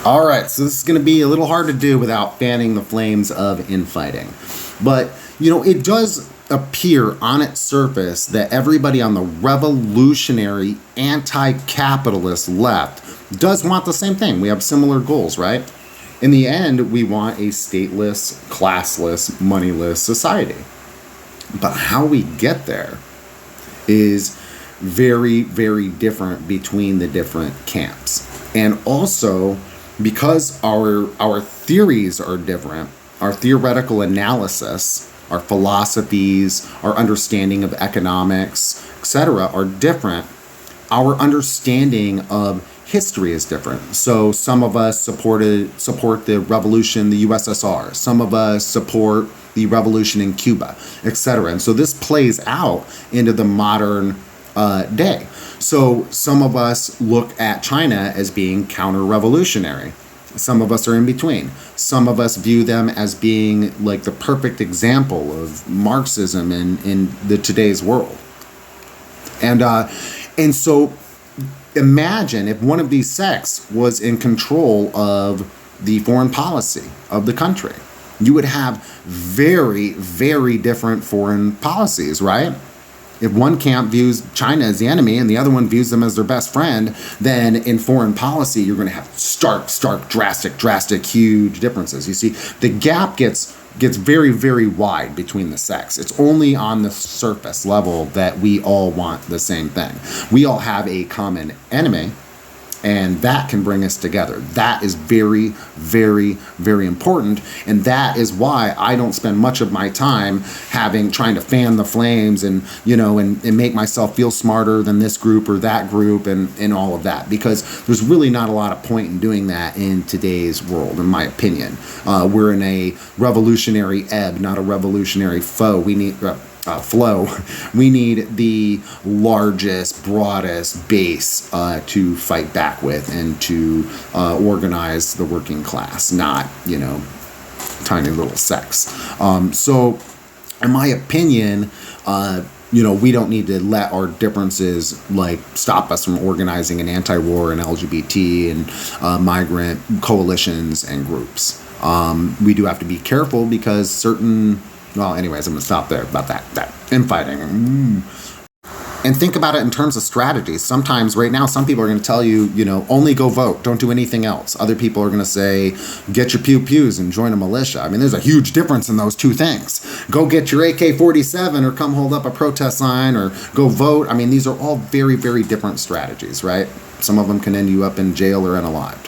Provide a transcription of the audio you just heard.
All right, so this is going to be a little hard to do without fanning the flames of infighting. But, it does appear on its surface that everybody on the revolutionary, anti-capitalist left does want the same thing. We have similar goals, right? In the end, we want a stateless, classless, moneyless society. But how we get there is very, very different between the different camps. And also, because our theories are different, our theoretical analysis, our philosophies, our understanding of economics, etc., are different, our understanding of history is different. So some of us support the revolution, the USSR. Some of us support the revolution in Cuba, etc. And so this plays out into the modern day. So some of us look at China as being counter-revolutionary. Some of us are in between. Some of us view them as being like the perfect example of Marxism in the today's world. And so imagine if one of these sects was in control of the foreign policy of the country. You would have very, very different foreign policies, right? If one camp views China as the enemy and the other one views them as their best friend, then in foreign policy, you're going to have stark, drastic, huge differences. You see, the gap gets very, very wide between the sects. It's only on the surface level that we all want the same thing. We all have a common enemy, and that can bring us together. That is very, very, very important. And that is why I don't spend much of my time trying to fan the flames and make myself feel smarter than this group or that group and all of that. Because there's really not a lot of point in doing that in today's world, in my opinion. We're in a revolutionary ebb, not a revolutionary foe. We need flow. We need the largest, broadest base to fight back with and to organize the working class, not, tiny little sects. So, in my opinion, we don't need to let our differences stop us from organizing an anti-war and LGBT and migrant coalitions and groups. We do have to be careful because well, anyways, I'm going to stop there about that infighting. And think about it in terms of strategies. Sometimes, right now, some people are going to tell you, only go vote. Don't do anything else. Other people are going to say, get your pew-pews and join a militia. I mean, there's a huge difference in those two things. Go get your AK-47 or come hold up a protest sign or go vote. I mean, these are all very, very different strategies, right? Some of them can end you up in jail or unalived.